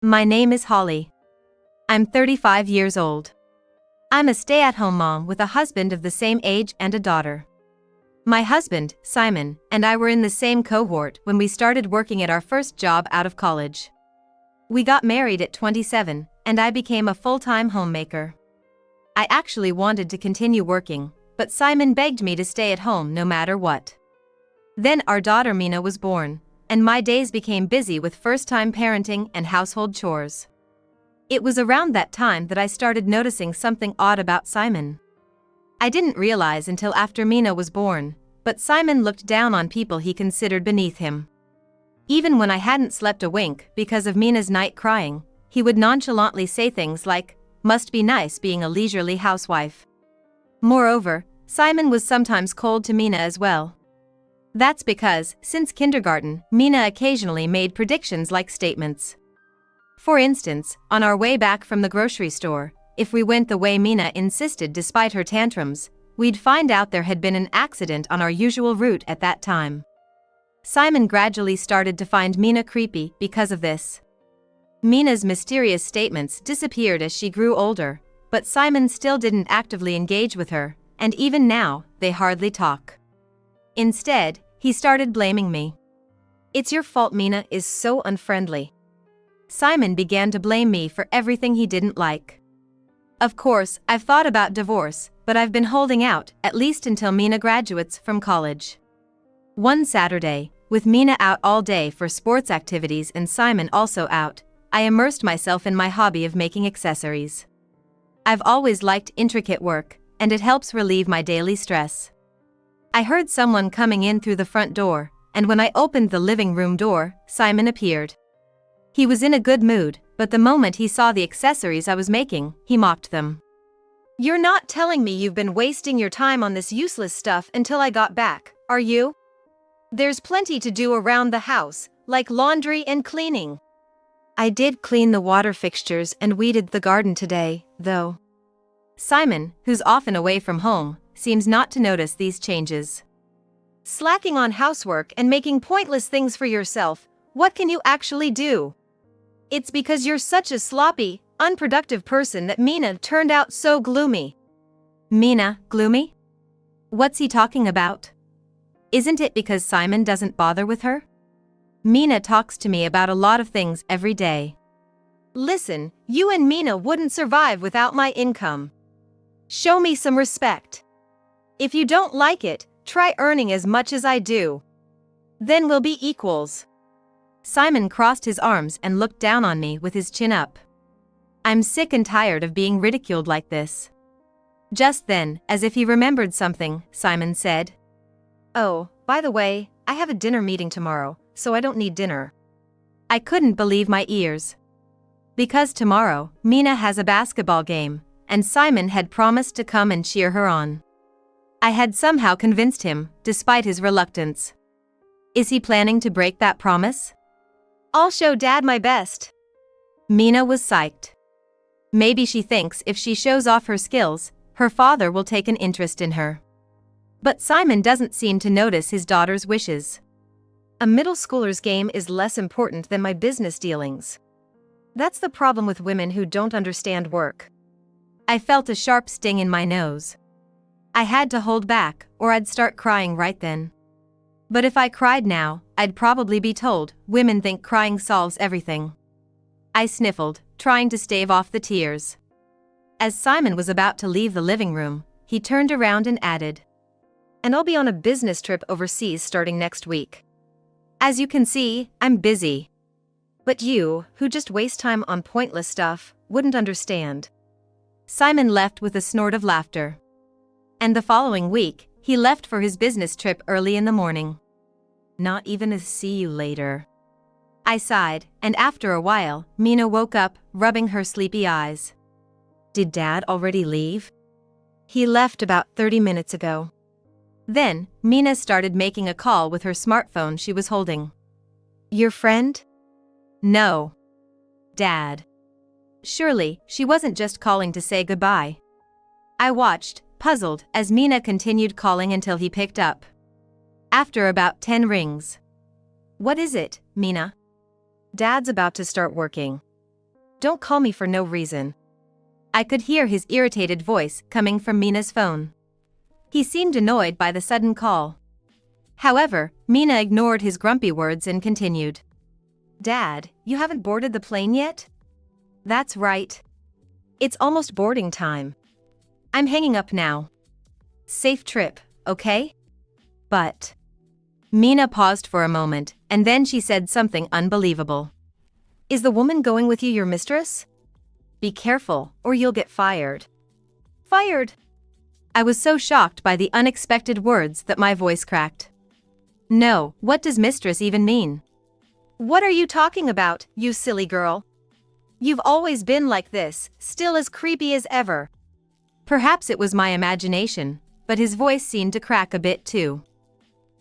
My name is Holly. I'm 35 years old. I'm a stay-at-home mom with a husband of the same age and a daughter. My husband, Simon, and I were in the same cohort when we started working at our first job out of college. We got married at 27, and I became a full-time homemaker. I actually wanted to continue working, but Simon begged me to stay at home no matter what. Then our daughter Mina was born, and my days became busy with first-time parenting and household chores. It was around that time that I started noticing something odd about Simon. I didn't realize until after Mina was born, but Simon looked down on people he considered beneath him. Even when I hadn't slept a wink because of Mina's night crying, he would nonchalantly say things like, "Must be nice being a leisurely housewife." Moreover, Simon was sometimes cold to Mina as well. That's because, since kindergarten, Mina occasionally made predictions like statements. For instance, on our way back from the grocery store, if we went the way Mina insisted despite her tantrums, we'd find out there had been an accident on our usual route at that time. Simon gradually started to find Mina creepy because of this. Mina's mysterious statements disappeared as she grew older, but Simon still didn't actively engage with her, and even now, they hardly talk. Instead, he started blaming me. "It's your fault Mina is so unfriendly." Simon began to blame me for everything he didn't like. Of course, I've thought about divorce, but I've been holding out, at least until Mina graduates from college. One Saturday, with Mina out all day for sports activities and Simon also out, I immersed myself in my hobby of making accessories. I've always liked intricate work, and it helps relieve my daily stress. I heard someone coming in through the front door, and when I opened the living room door, Simon appeared. He was in a good mood, but the moment he saw the accessories I was making, he mocked them. "You're not telling me you've been wasting your time on this useless stuff until I got back, are you? There's plenty to do around the house, like laundry and cleaning." I did clean the water fixtures and weeded the garden today, though. Simon, who's often away from home, seems not to notice these changes. "Slacking on housework and making pointless things for yourself, what can you actually do? It's because you're such a sloppy, unproductive person that Mina turned out so gloomy." Mina, gloomy? What's he talking about? Isn't it because Simon doesn't bother with her? Mina talks to me about a lot of things every day. "Listen, you and Mina wouldn't survive without my income. Show me some respect. If you don't like it, try earning as much as I do. Then we'll be equals." Simon crossed his arms and looked down on me with his chin up. I'm sick and tired of being ridiculed like this. Just then, as if he remembered something, Simon said, "Oh, by the way, I have a dinner meeting tomorrow, so I don't need dinner." I couldn't believe my ears. Because tomorrow, Mina has a basketball game, and Simon had promised to come and cheer her on. I had somehow convinced him, despite his reluctance. Is he planning to break that promise? "I'll show Dad my best." Mina was psyched. Maybe she thinks if she shows off her skills, her father will take an interest in her. But Simon doesn't seem to notice his daughter's wishes. "A middle schooler's game is less important than my business dealings." That's the problem with women who don't understand work. I felt a sharp sting in my nose. I had to hold back, or I'd start crying right then. But if I cried now, I'd probably be told, "Women think crying solves everything." I sniffled, trying to stave off the tears. As Simon was about to leave the living room, he turned around and added, "And I'll be on a business trip overseas starting next week. As you can see, I'm busy. But you, who just waste time on pointless stuff, wouldn't understand." Simon left with a snort of laughter. And the following week, he left for his business trip early in the morning. Not even a "see you later." I sighed, and after a while, Mina woke up, rubbing her sleepy eyes. "Did Dad already leave?" "He left about 30 minutes ago." Then, Mina started making a call with her smartphone she was holding. "Your friend?" "No. Dad." Surely, she wasn't just calling to say goodbye. I watched, puzzled, as Mina continued calling until he picked up. After about 10 rings. "What is it, Mina?" "Dad's about to start working. Don't call me for no reason. I could hear his irritated voice coming from Mina's phone. He seemed annoyed by the sudden call. However, Mina ignored his grumpy words and continued. Dad, you haven't boarded the plane yet? That's right. It's almost boarding time. I'm hanging up now. Safe trip, okay? But... Mina paused for a moment, and then she said something unbelievable. Is the woman going with you your mistress? Be careful, or you'll get fired. Fired? I was so shocked by the unexpected words that my voice cracked. No, what does mistress even mean? What are you talking about, you silly girl? You've always been like this, still as creepy as ever. Perhaps it was my imagination, but his voice seemed to crack a bit too.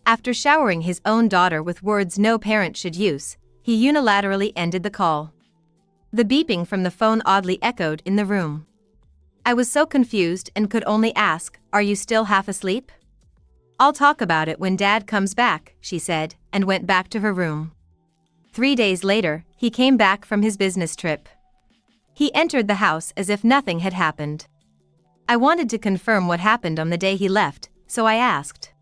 After showering his own daughter with words no parent should use, he unilaterally ended the call. The beeping from the phone oddly echoed in the room. I was so confused and could only ask, "Are you still half asleep?" "I'll talk about it when Dad comes back," she said, and went back to her room. 3 days later, he came back from his business trip. He entered the house as if nothing had happened. I wanted to confirm what happened on the day he left, so I asked.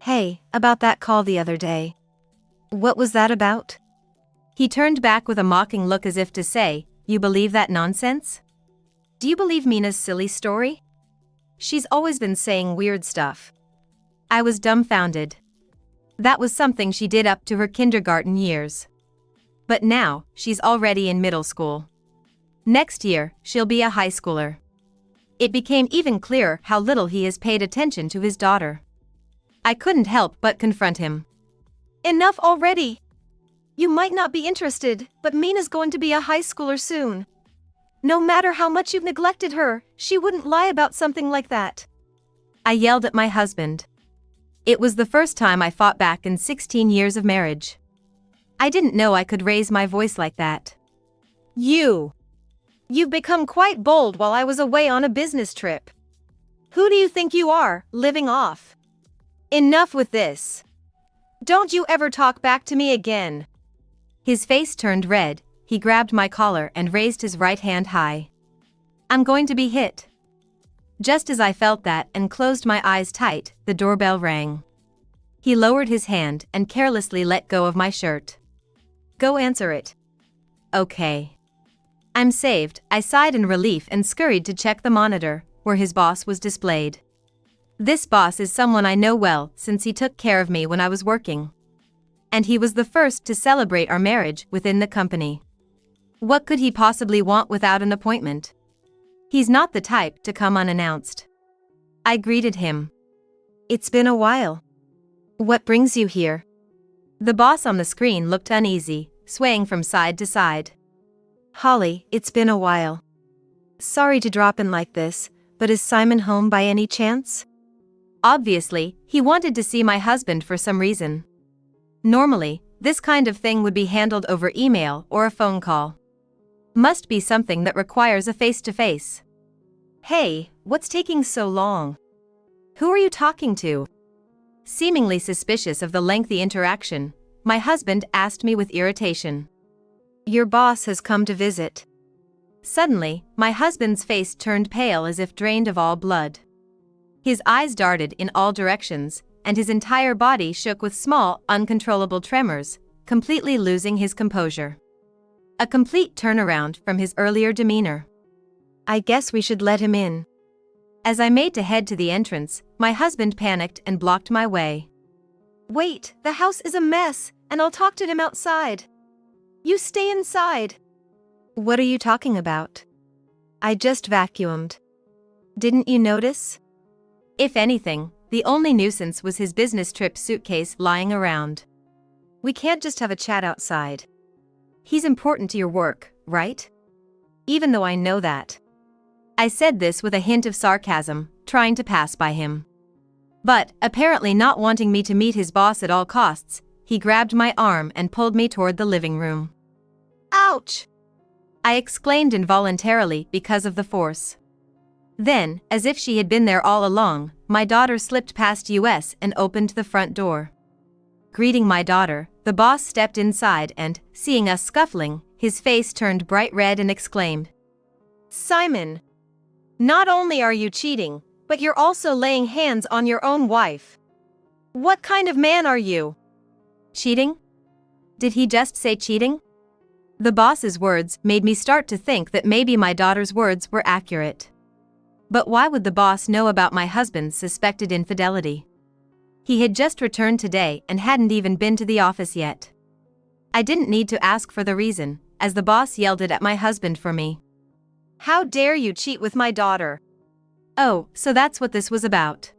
"Hey, about that call the other day. What was that about?" He turned back with a mocking look as if to say, "You believe that nonsense? Do you believe Mina's silly story? She's always been saying weird stuff." I was dumbfounded. That was something she did up to her kindergarten years. But now, she's already in middle school. Next year, she'll be a high schooler. It became even clearer how little he has paid attention to his daughter. I couldn't help but confront him. "Enough already! You might not be interested, but Mina's going to be a high schooler soon. No matter how much you've neglected her, she wouldn't lie about something like that." I yelled at my husband. It was the first time I fought back in 16 years of marriage. I didn't know I could raise my voice like that. You've become quite bold while I was away on a business trip. Who do you think you are, living off? Enough with this. Don't you ever talk back to me again." His face turned red, he grabbed my collar and raised his right hand high. "I'm going to be hit." Just as I felt that and closed my eyes tight, the doorbell rang. He lowered his hand and carelessly let go of my shirt. "Go answer it." "Okay." I'm saved, I sighed in relief and scurried to check the monitor, where his boss was displayed. This boss is someone I know well since he took care of me when I was working. And he was the first to celebrate our marriage within the company. What could he possibly want without an appointment? He's not the type to come unannounced. I greeted him. "It's been a while. What brings you here?" The boss on the screen looked uneasy, swaying from side to side. "Holly, it's been a while. Sorry to drop in like this, but is Simon home by any chance?" Obviously, he wanted to see my husband for some reason. Normally, this kind of thing would be handled over email or a phone call. Must be something that requires a face-to-face. "Hey, what's taking so long? Who are you talking to?" Seemingly suspicious of the lengthy interaction, my husband asked me with irritation. "Your boss has come to visit." Suddenly, my husband's face turned pale as if drained of all blood. His eyes darted in all directions, and his entire body shook with small, uncontrollable tremors, completely losing his composure. A complete turnaround from his earlier demeanor. "I guess we should let him in." As I made to head to the entrance, my husband panicked and blocked my way. "Wait, the house is a mess, and I'll talk to him outside. You stay inside." "What are you talking about? I just vacuumed. Didn't you notice?" If anything, the only nuisance was his business trip suitcase lying around. "We can't just have a chat outside. He's important to your work, right? Even though I know that." I said this with a hint of sarcasm, trying to pass by him. But, apparently not wanting me to meet his boss at all costs, he grabbed my arm and pulled me toward the living room. "Ouch!" I exclaimed involuntarily because of the force. Then, as if she had been there all along, my daughter slipped past us and opened the front door. Greeting my daughter, the boss stepped inside and, seeing us scuffling, his face turned bright red and exclaimed, "Simon! Not only are you cheating, but you're also laying hands on your own wife. What kind of man are you?" Cheating? Did he just say cheating? The boss's words made me start to think that maybe my daughter's words were accurate. But why would the boss know about my husband's suspected infidelity? He had just returned today and hadn't even been to the office yet. I didn't need to ask for the reason, as the boss yelled it at my husband for me. "How dare you cheat with my daughter?" Oh, so that's what this was about.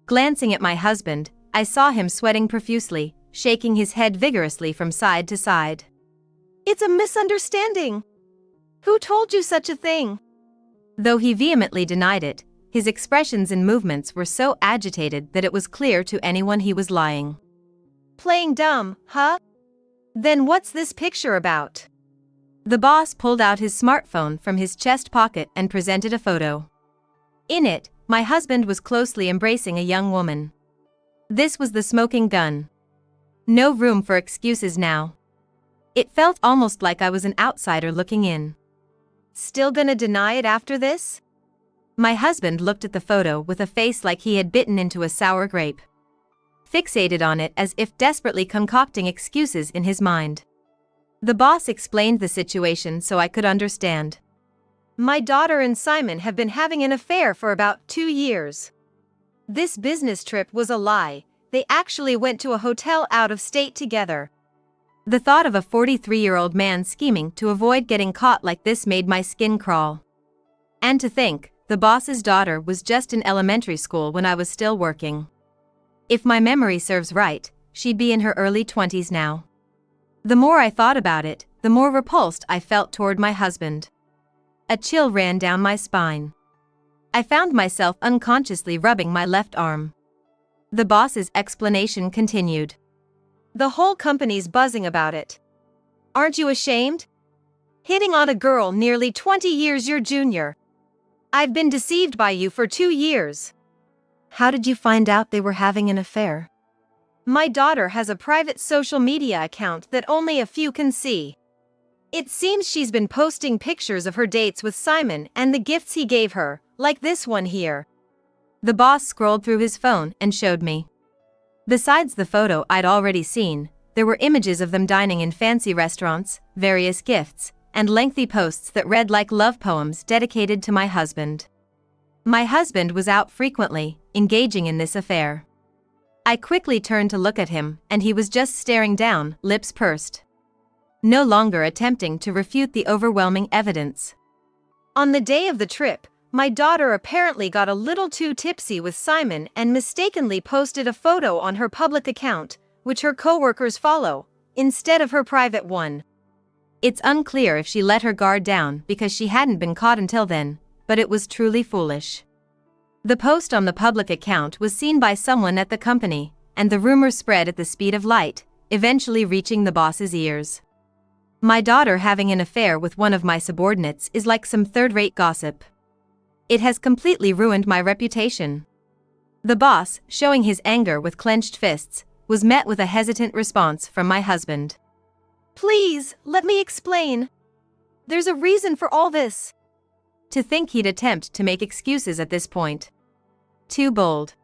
Glancing at my husband, I saw him sweating profusely, shaking his head vigorously from side to side. "It's a misunderstanding. Who told you such a thing?" Though he vehemently denied it, his expressions and movements were so agitated that it was clear to anyone he was lying. "Playing dumb, huh? Then what's this picture about?" The boss pulled out his smartphone from his chest pocket and presented a photo. In it, my husband was closely embracing a young woman. This was the smoking gun. No room for excuses now. It felt almost like I was an outsider looking in. "Still gonna deny it after this?" My husband looked at the photo with a face like he had bitten into a sour grape. Fixated on it as if desperately concocting excuses in his mind. The boss explained the situation so I could understand. "My daughter and Simon have been having an affair for about 2 years. This business trip was a lie. They actually went to a hotel out of state together." The thought of a 43-year-old man scheming to avoid getting caught like this made my skin crawl. And to think, the boss's daughter was just in elementary school when I was still working. If my memory serves right, she'd be in her early 20s now. The more I thought about it, the more repulsed I felt toward my husband. A chill ran down my spine. I found myself unconsciously rubbing my left arm. The boss's explanation continued. "The whole company's buzzing about it. Aren't you ashamed? Hitting on a girl nearly 20 years your junior. I've been deceived by you for 2 years." "How did you find out they were having an affair?" "My daughter has a private social media account that only a few can see. It seems she's been posting pictures of her dates with Simon and the gifts he gave her, like this one here." The boss scrolled through his phone and showed me. Besides the photo I'd already seen, there were images of them dining in fancy restaurants, various gifts, and lengthy posts that read like love poems dedicated to my husband. My husband was out frequently, engaging in this affair. I quickly turned to look at him, and he was just staring down, lips pursed. No longer attempting to refute the overwhelming evidence. "On the day of the trip, my daughter apparently got a little too tipsy with Simon and mistakenly posted a photo on her public account, which her coworkers follow, instead of her private one. It's unclear if she let her guard down because she hadn't been caught until then, but it was truly foolish. The post on the public account was seen by someone at the company, and the rumor spread at the speed of light, eventually reaching the boss's ears. My daughter having an affair with one of my subordinates is like some third-rate gossip. It has completely ruined my reputation." The boss, showing his anger with clenched fists, was met with a hesitant response from my husband. "Please, let me explain. There's a reason for all this." To think he'd attempt to make excuses at this point. Too bold.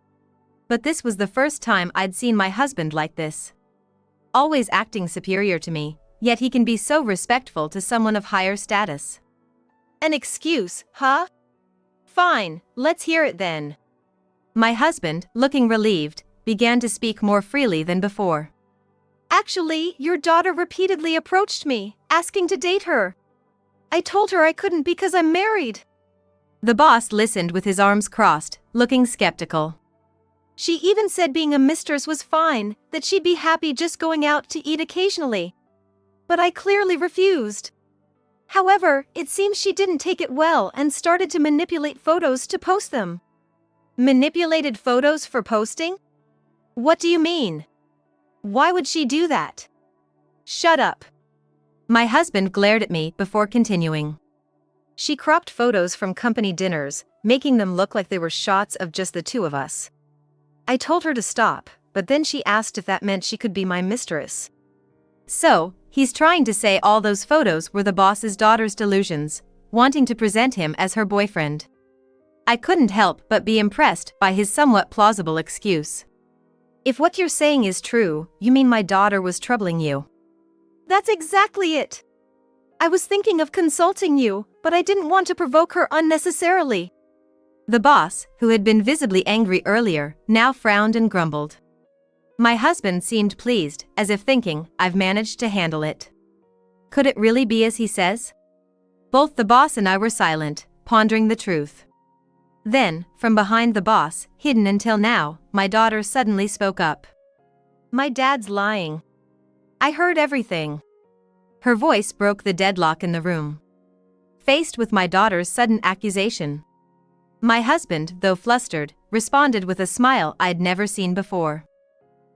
But this was the first time I'd seen my husband like this. Always acting superior to me, yet he can be so respectful to someone of higher status. "An excuse, huh? Fine, let's hear it then." My husband, looking relieved, began to speak more freely than before. "Actually, your daughter repeatedly approached me, asking to date her. I told her I couldn't because I'm married." The boss listened with his arms crossed, looking skeptical. "She even said being a mistress was fine, that she'd be happy just going out to eat occasionally. But I clearly refused. However, it seems she didn't take it well and started to manipulate photos to post them." "Manipulated photos for posting? What do you mean? Why would she do that?" "Shut up." My husband glared at me before continuing. "She cropped photos from company dinners, making them look like they were shots of just the two of us. I told her to stop, but then she asked if that meant she could be my mistress. So, He's trying to say all those photos were the boss's daughter's delusions, wanting to present him as her boyfriend. I couldn't help but be impressed by his somewhat plausible excuse. If what you're saying is true, you mean my daughter was troubling you? That's exactly it. I was thinking of consulting you, but I didn't want to provoke her unnecessarily. The boss, who had been visibly angry earlier, now frowned and grumbled. My husband seemed pleased, as if thinking, I've managed to handle it. Could it really be as he says? Both the boss and I were silent, pondering the truth. Then, from behind the boss, hidden until now, my daughter suddenly spoke up. My dad's lying. I heard everything. Her voice broke the deadlock in the room. Faced with my daughter's sudden accusation, my husband, though flustered, responded with a smile I'd never seen before.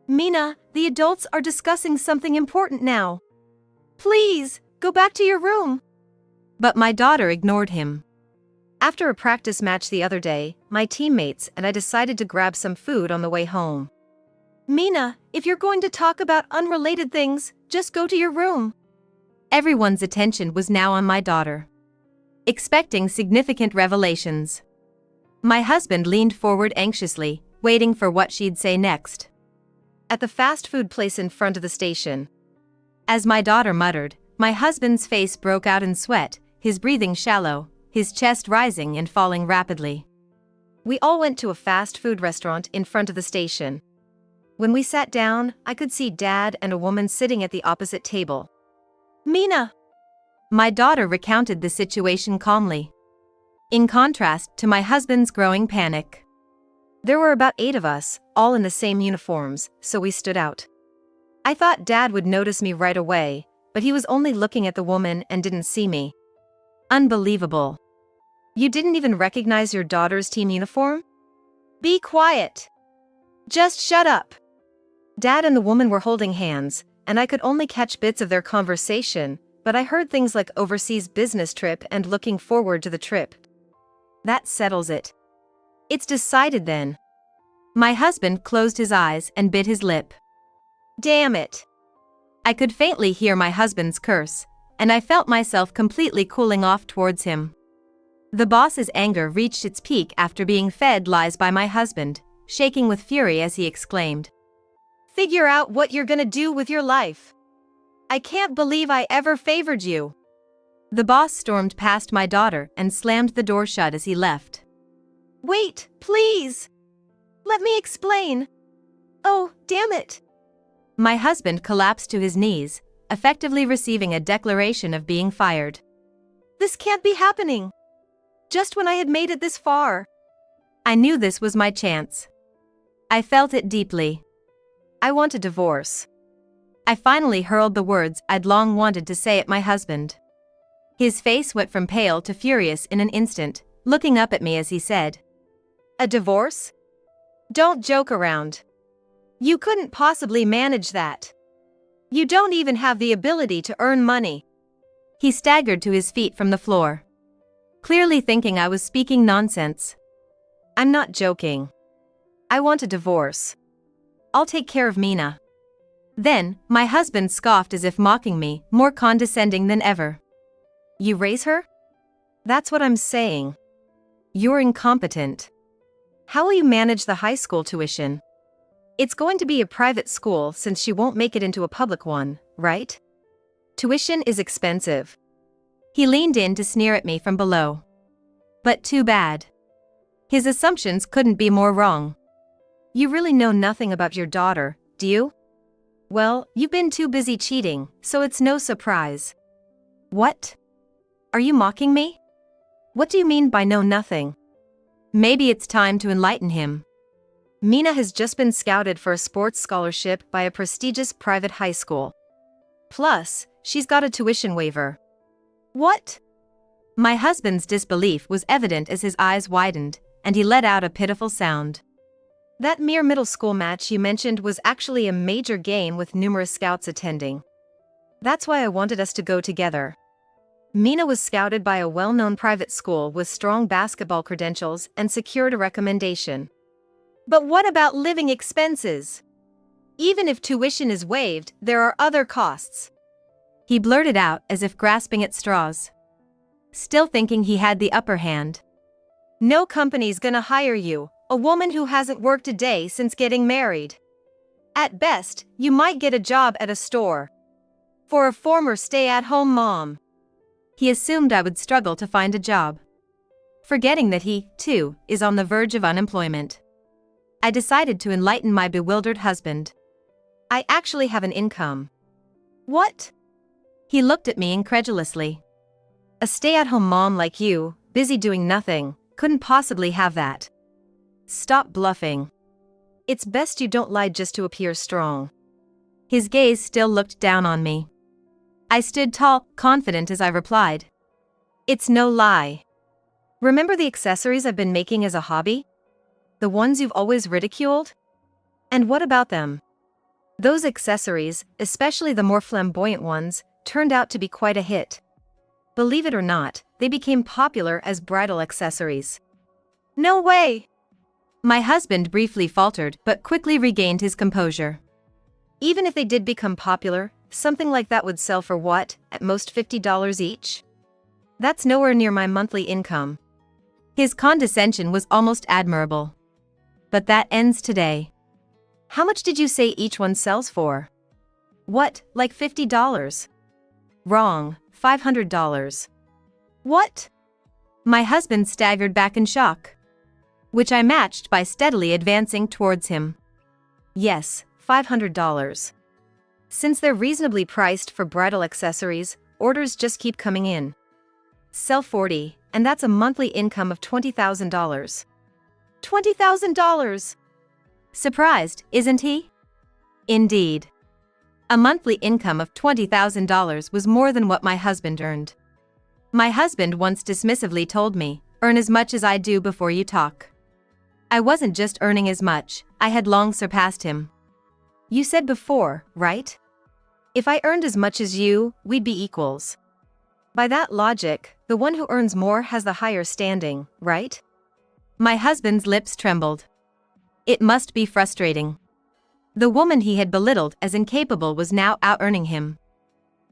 Mina, the adults are discussing something important now. Please, go back to your room. But my daughter ignored him. After a practice match the other day, my teammates and I decided to grab some food on the way home. Mina, if you're going to talk about unrelated things, just go to your room. Everyone's attention was now on my daughter, expecting significant revelations. My husband leaned forward anxiously, waiting for what she'd say next. At the fast food place in front of the station. As my daughter muttered, my husband's face broke out in sweat, his breathing shallow, his chest rising and falling rapidly. We all went to a fast food restaurant in front of the station. When we sat down, I could see Dad and a woman sitting at the opposite table. Mina! My daughter recounted the situation calmly, in contrast to my husband's growing panic. There were about 8 of us, all in the same uniforms, so we stood out. I thought Dad would notice me right away, but he was only looking at the woman and didn't see me. Unbelievable. You didn't even recognize your daughter's team uniform? Be quiet. Just shut up. Dad and the woman were holding hands, and I could only catch bits of their conversation, but I heard things like overseas business trip and looking forward to the trip. That settles it. It's decided then. My husband closed his eyes and bit his lip. Damn it. I could faintly hear my husband's curse, and I felt myself completely cooling off towards him. The boss's anger reached its peak after being fed lies by my husband, shaking with fury as he exclaimed, Figure out what you're gonna do with your life. I can't believe I ever favored you. The boss stormed past my daughter and slammed the door shut as he left. Wait, please. Let me explain. Oh, damn it. My husband collapsed to his knees, effectively receiving a declaration of being fired. This can't be happening. Just when I had made it this far. I knew this was my chance. I felt it deeply. I want a divorce. I finally hurled the words I'd long wanted to say at my husband. His face went from pale to furious in an instant, looking up at me as he said, A divorce? Don't joke around. You couldn't possibly manage that. You don't even have the ability to earn money. He staggered to his feet from the floor, clearly thinking I was speaking nonsense. I'm not joking. I want a divorce. I'll take care of Mina. Then, my husband scoffed as if mocking me, more condescending than ever. You raise her? That's what I'm saying. You're incompetent. How will you manage the high school tuition? It's going to be a private school since she won't make it into a public one, right? Tuition is expensive. He leaned in to sneer at me from below. But too bad. His assumptions couldn't be more wrong. You really know nothing about your daughter, do you? Well, you've been too busy cheating, so it's no surprise. What? Are you mocking me? What do you mean by know nothing? Maybe it's time to enlighten him. Mina has just been scouted for a sports scholarship by a prestigious private high school. Plus, she's got a tuition waiver. What? My husband's disbelief was evident as his eyes widened, and he let out a pitiful sound. That mere middle school match you mentioned was actually a major game with numerous scouts attending. That's why I wanted us to go together. Mina was scouted by a well-known private school with strong basketball credentials and secured a recommendation. But what about living expenses? Even if tuition is waived, there are other costs. he blurted out as if grasping at straws. Still thinking he had the upper hand. No company's gonna hire you, a woman who hasn't worked a day since getting married. At best, you might get a job at a store. For a former stay-at-home mom. He assumed I would struggle to find a job. Forgetting that he, too, is on the verge of unemployment. I decided to enlighten my bewildered husband. I actually have an income. What? He looked at me incredulously. A stay-at-home mom like you, busy doing nothing, couldn't possibly have that. Stop bluffing. It's best you don't lie just to appear strong. His gaze still looked down on me. I stood tall, confident as I replied. It's no lie. Remember the accessories I've been making as a hobby? The ones you've always ridiculed? And what about them? Those accessories, especially the more flamboyant ones, turned out to be quite a hit. Believe it or not, they became popular as bridal accessories. No way! My husband briefly faltered but quickly regained his composure. Even if they did become popular, something like that would sell for what, at most $50 each? That's nowhere near my monthly income. His condescension was almost admirable. But that ends today. How much did you say each one sells for? What, like $50? Wrong, $500. What? My husband staggered back in shock, which I matched by steadily advancing towards him. Yes, $500. Since they're reasonably priced for bridal accessories, orders just keep coming in. Sell 40, and that's a monthly income of $20,000. $20,000! Surprised, isn't he? Indeed. A monthly income of $20,000 was more than what my husband earned. My husband once dismissively told me, "Earn as much as I do before you talk." I wasn't just earning as much, I had long surpassed him. You said before, right? If I earned as much as you, we'd be equals. By that logic, the one who earns more has the higher standing, right? My husband's lips trembled. It must be frustrating. The woman he had belittled as incapable was now out-earning him.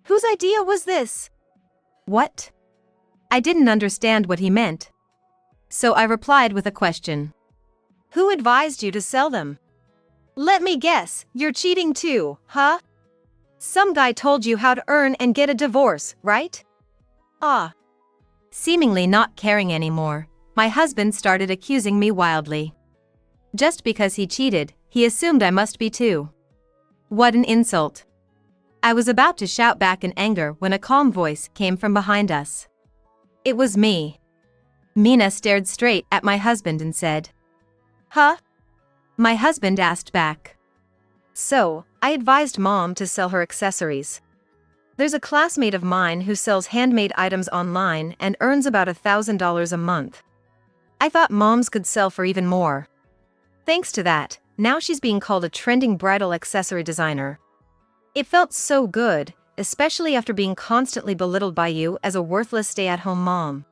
Whose idea was this? What? I didn't understand what he meant. So I replied with a question. Who advised you to sell them? Let me guess, you're cheating too, huh? Some guy told you how to earn and get a divorce, right? Ah. Seemingly not caring anymore, my husband started accusing me wildly. Just because he cheated, he assumed I must be too. What an insult. I was about to shout back in anger when a calm voice came from behind us. It was me. Mina stared straight at my husband and said, "Huh?" My husband asked back. So, I advised Mom to sell her accessories. There's a classmate of mine who sells handmade items online and earns about $1,000 a month. I thought Mom's could sell for even more. Thanks to that, now she's being called a trending bridal accessory designer. It felt so good, especially after being constantly belittled by you as a worthless stay-at-home mom.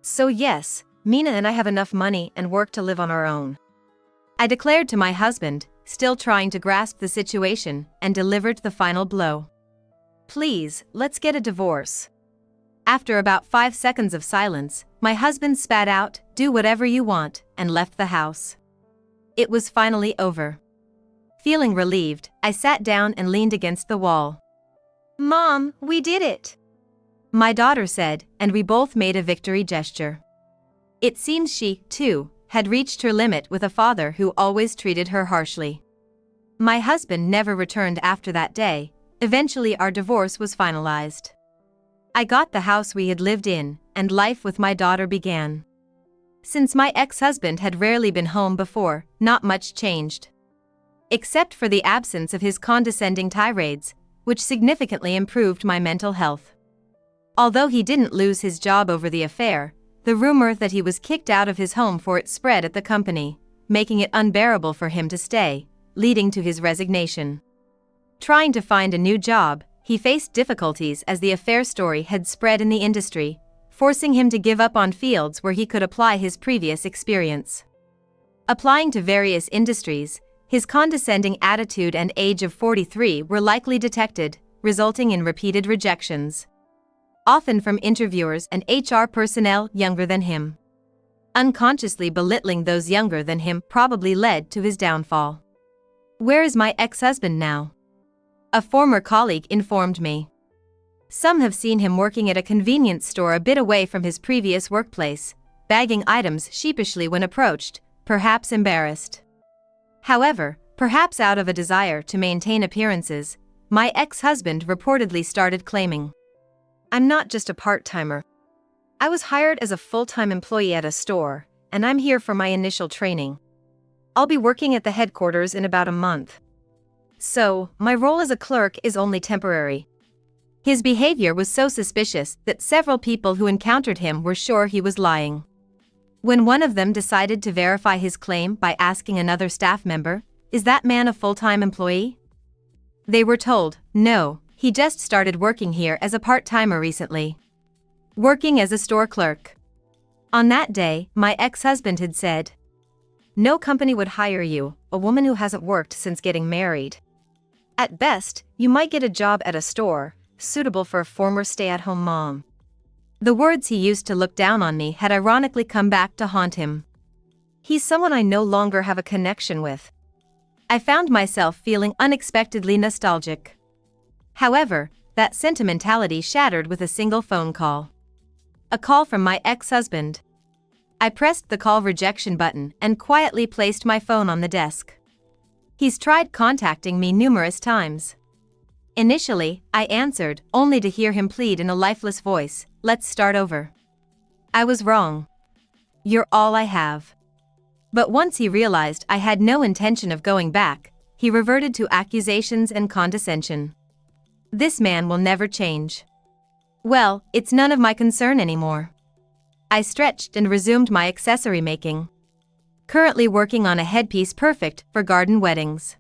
So yes, Mina and I have enough money and work to live on our own. I declared to my husband, still trying to grasp the situation, and delivered the final blow. Please, let's get a divorce. After about 5 seconds of silence, my husband spat out, "Do whatever you want," and left the house. It was finally over. Feeling relieved, I sat down and leaned against the wall. Mom, we did it! My daughter said, and we both made a victory gesture. It seems she, too, had reached her limit with a father who always treated her harshly. My husband never returned after that day. Eventually our divorce was finalized. I got the house we had lived in, and life with my daughter began. Since my ex-husband had rarely been home before, not much changed. Except for the absence of his condescending tirades, which significantly improved my mental health. Although he didn't lose his job over the affair, the rumor that he was kicked out of his home for it spread at the company, making it unbearable for him to stay, leading to his resignation. Trying to find a new job, he faced difficulties as the affair story had spread in the industry, forcing him to give up on fields where he could apply his previous experience. Applying to various industries, his condescending attitude and age of 43 were likely detected, resulting in repeated rejections. Often from interviewers and HR personnel younger than him. Unconsciously belittling those younger than him probably led to his downfall. Where is my ex-husband now? A former colleague informed me. Some have seen him working at a convenience store a bit away from his previous workplace, bagging items sheepishly when approached, perhaps embarrassed. However, perhaps out of a desire to maintain appearances, my ex-husband reportedly started claiming, "I'm not just a part-timer. I was hired as a full-time employee at a store, and I'm here for my initial training. I'll be working at the headquarters in about a month. So, my role as a clerk is only temporary." His behavior was so suspicious that several people who encountered him were sure he was lying. When one of them decided to verify his claim by asking another staff member, "Is that man a full-time employee?" They were told, "No, he just started working here as a part-timer recently. Working as a store clerk." On that day, my ex-husband had said, "No company would hire you, a woman who hasn't worked since getting married. At best, you might get a job at a store, suitable for a former stay-at-home mom." The words he used to look down on me had ironically come back to haunt him. He's someone I no longer have a connection with. I found myself feeling unexpectedly nostalgic. However, that sentimentality shattered with a single phone call. A call from my ex-husband. I pressed the call rejection button and quietly placed my phone on the desk. He's tried contacting me numerous times. Initially, I answered, only to hear him plead in a lifeless voice, "Let's start over. I was wrong. You're all I have." But once he realized I had no intention of going back, he reverted to accusations and condescension. This man will never change. Well, it's none of my concern anymore. I stretched and resumed my accessory making. Currently working on a headpiece perfect for garden weddings.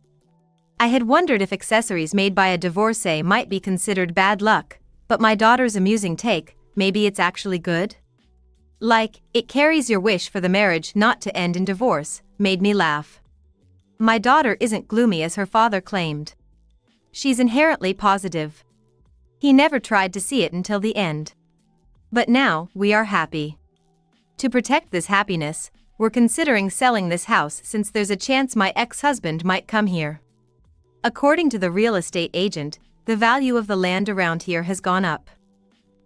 I had wondered if accessories made by a divorcee might be considered bad luck, but my daughter's amusing take, maybe it's actually good? Like, it carries your wish for the marriage not to end in divorce, made me laugh. My daughter isn't gloomy as her father claimed. She's inherently positive. He never tried to see it until the end. But now, we are happy. To protect this happiness, we're considering selling this house since there's a chance my ex-husband might come here. According to the real estate agent, the value of the land around here has gone up.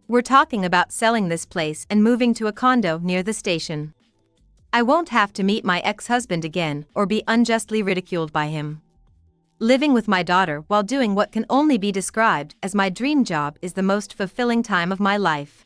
We're talking about selling this place and moving to a condo near the station. I won't have to meet my ex-husband again or be unjustly ridiculed by him. Living with my daughter while doing what can only be described as my dream job is the most fulfilling time of my life.